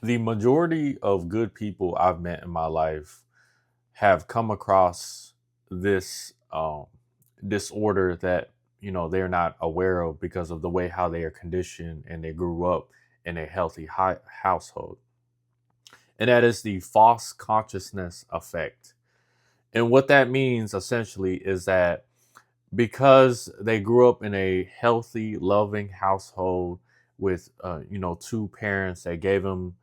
The majority of good people I've met in my life have come across this disorder that they're not aware of because of the way how they are conditioned and they grew up in a healthy household, and that is the false consciousness effect. And what that means essentially is that because they grew up in a healthy, loving household with two parents that gave them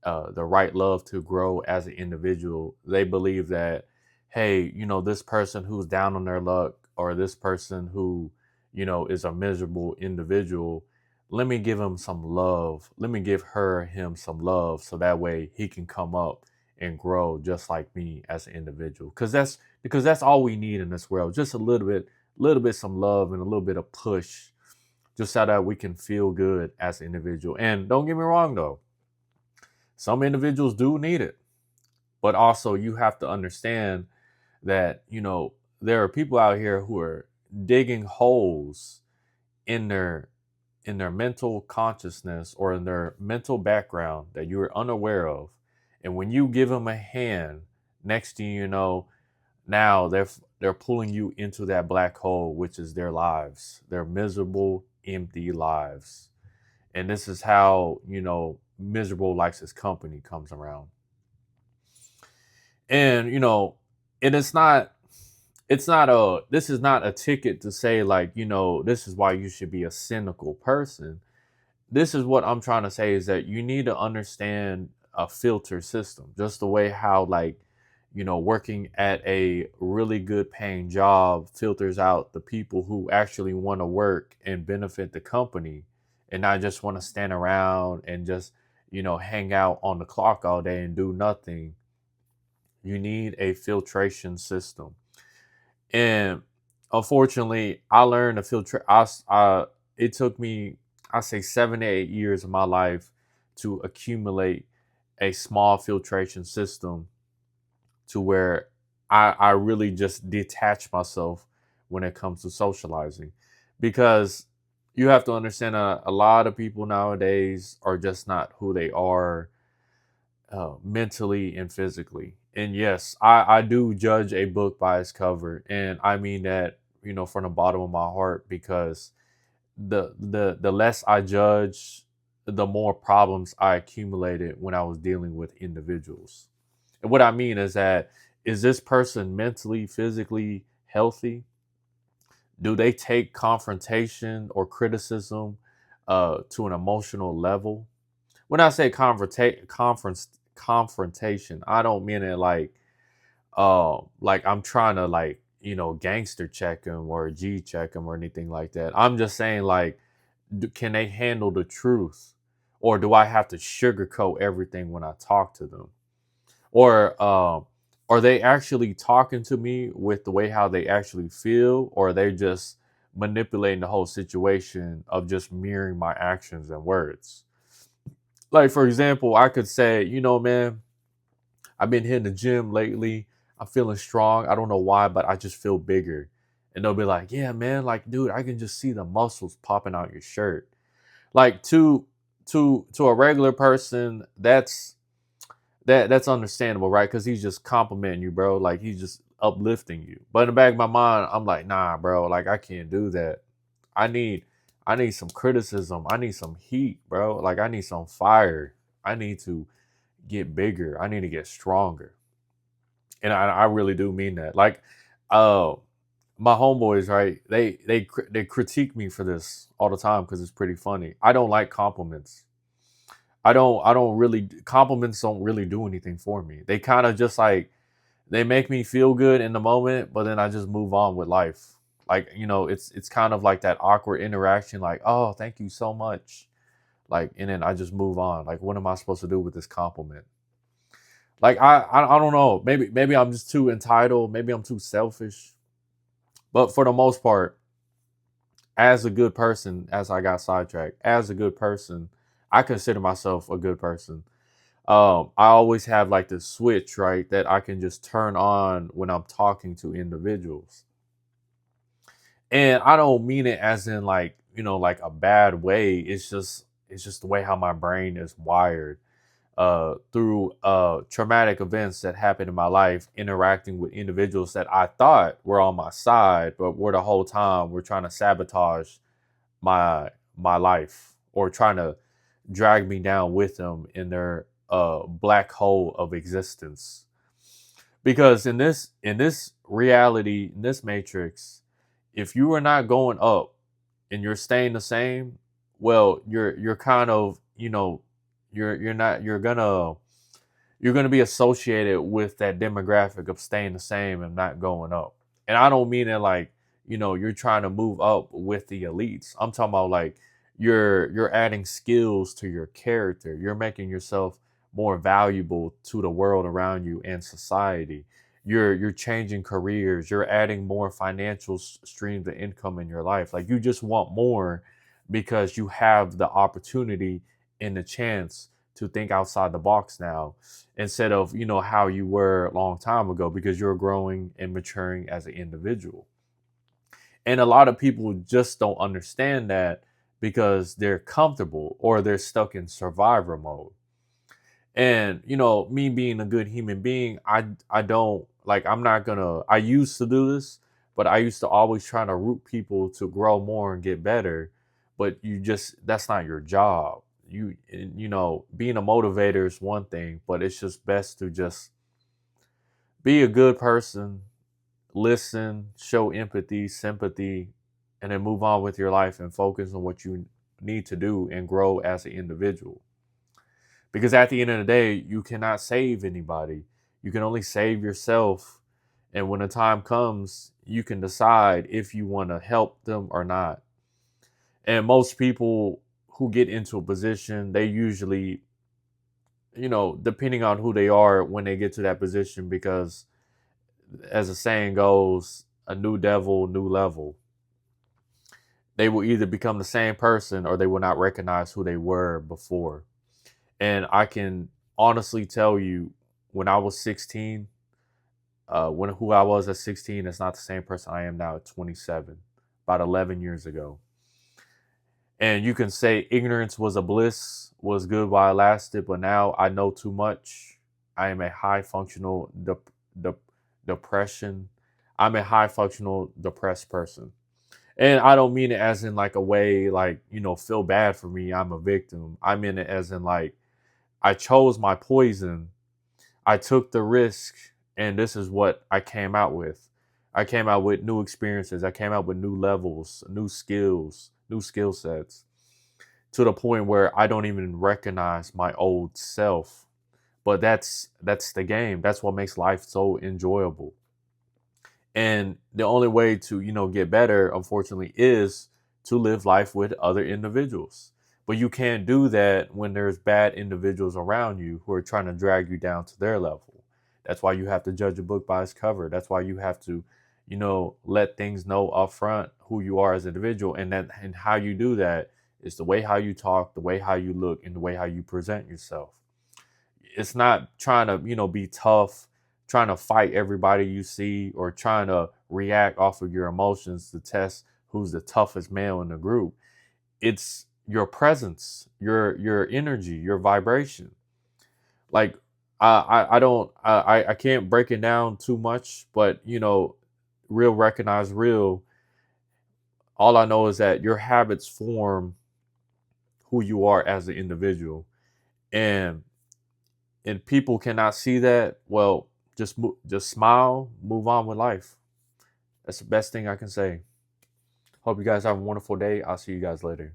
the right love to grow as an individual, they believe that, hey, this person who's down on their luck, or this person who, is a miserable individual, let me give him some love. Let me give him some love so that way he can come up and grow just like me as an individual. Because that's all we need in this world. Just a little bit some love and a little bit of push, just so that we can feel good as an individual. And don't get me wrong though, some individuals do need it, but also you have to understand that there are people out here who are digging holes in their mental consciousness or in their mental background that you're unaware of. And when you give them a hand, next thing you know, now they're pulling you into that black hole, which is their lives, their miserable empty lives. And this is how miserable likes his company comes around. And and it's not a this is not a ticket to say, like, this is why you should be a cynical person. This is what I'm trying to say, is that you need to understand a filter system, just the way how, like, working at a really good paying job filters out the people who actually want to work and benefit the company, and not just want to stand around and just hang out on the clock all day and do nothing. You need a filtration system. And unfortunately, I learned to filter. It took me, I say, 7 to 8 years of my life to accumulate a small filtration system to where I really just detach myself when it comes to socializing. Because you have to understand, a lot of people nowadays are just not who they are, mentally and physically. And yes, I do judge a book by its cover, and I mean that from the bottom of my heart, because the less I judge, the more problems I accumulated when I was dealing with individuals. And what I mean is that, is this person mentally, physically healthy? Do they take confrontation or criticism to an emotional level? When I say confrontation, I don't mean it like I'm trying to, like, gangster check him or G check him or anything like that. I'm just saying, like, can they handle the truth, or do I have to sugarcoat everything when I talk to them? Or are they actually talking to me with the way how they actually feel, or are they just manipulating the whole situation of just mirroring my actions and words? Like, for example, I could say, man, I've been hitting the gym lately. I'm feeling strong. I don't know why, but I just feel bigger. And they'll be like, yeah, man, like, dude, I can just see the muscles popping out your shirt. Like, to a regular person, that's understandable, right? Because he's just complimenting you, bro. Like, he's just uplifting you. But in the back of my mind, I'm like, nah, bro. Like, I can't do that. I need I need some criticism. I need some heat, bro. Like, I need some fire. I need to get bigger. I need to get stronger. And I really do mean that. Like, uh, my homeboys, right? They critique me for this all the time because it's pretty funny. I don't like compliments. I don't really, compliments don't really do anything for me. They kind of just, like, they make me feel good in the moment, but then I just move on with life. Like, it's kind of like that awkward interaction, like, oh, thank you so much. Like, and then I just move on. Like, what am I supposed to do with this compliment? Like, I don't know. Maybe I'm just too entitled. Maybe I'm too selfish. But for the most part, as a good person, as I got sidetracked, as a good person, I consider myself a good person. I always have, like, this switch, right, that I can just turn on when I'm talking to individuals. And I don't mean it as in, like, like a bad way. It's just the way how my brain is wired. through traumatic events that happened in my life, interacting with individuals that I thought were on my side, but were the whole time were trying to sabotage my life, or trying to drag me down with them in their black hole of existence. Because in this reality, in this matrix, if you are not going up and you're staying the same, well, you're kind of, you're not you're gonna be associated with that demographic of staying the same and not going up. And I don't mean it like, you're trying to move up with the elites. I'm talking about like you're adding skills to your character. You're making yourself more valuable to the world around you and society. You're changing careers. You're adding more financial streams of income in your life. Like you just want more because you have the opportunity and the chance to think outside the box now, instead of how you were a long time ago, because you're growing and maturing as an individual. And a lot of people just don't understand that because they're comfortable or they're stuck in survivor mode. And me being a good human being, I don't like, I'm not gonna, I used to do this, but I used to always try to root people to grow more and get better. But that's not your job. Being a motivator is one thing, but it's just best to just be a good person, listen, show empathy, sympathy, and then move on with your life and focus on what you need to do and grow as an individual. Because at the end of the day, you cannot save anybody. You can only save yourself. And when the time comes, you can decide if you want to help them or not. And most people who get into a position, they usually, depending on who they are when they get to that position, because as the saying goes, a new devil, new level. They will either become the same person or they will not recognize who they were before. And I can honestly tell you, when I was 16, when who I was at 16 is not the same person I am now at 27, about 11 years ago. And you can say ignorance was a bliss, was good while it lasted, but now I know too much. I am a high functional depression. I'm a high functional depressed person. And I don't mean it as in like a way like, feel bad for me, I'm a victim. I mean it as in like, I chose my poison. I took the risk, and this is what I came out with. I came out with new experiences. I came out with new levels, new skills, new skill sets, to the point where I don't even recognize my old self. But that's the game. That's what makes life so enjoyable. And the only way to, get better, unfortunately, is to live life with other individuals. But you can't do that when there's bad individuals around you who are trying to drag you down to their level. That's why you have to judge a book by its cover. That's why you have to, let things know upfront who you are as an individual. And how you do that is the way how you talk, the way how you look, and the way how you present yourself. It's not trying to, be tough, trying to fight everybody you see, or trying to react off of your emotions to test who's the toughest male in the group. It's your presence, your energy, your vibration. Like I don't I can't break it down too much, but real recognize real. All I know is that your habits form who you are as an individual, and people cannot see that. Well, just smile, move on with life. That's the best thing I can say. Hope you guys have a wonderful day. I'll see you guys later.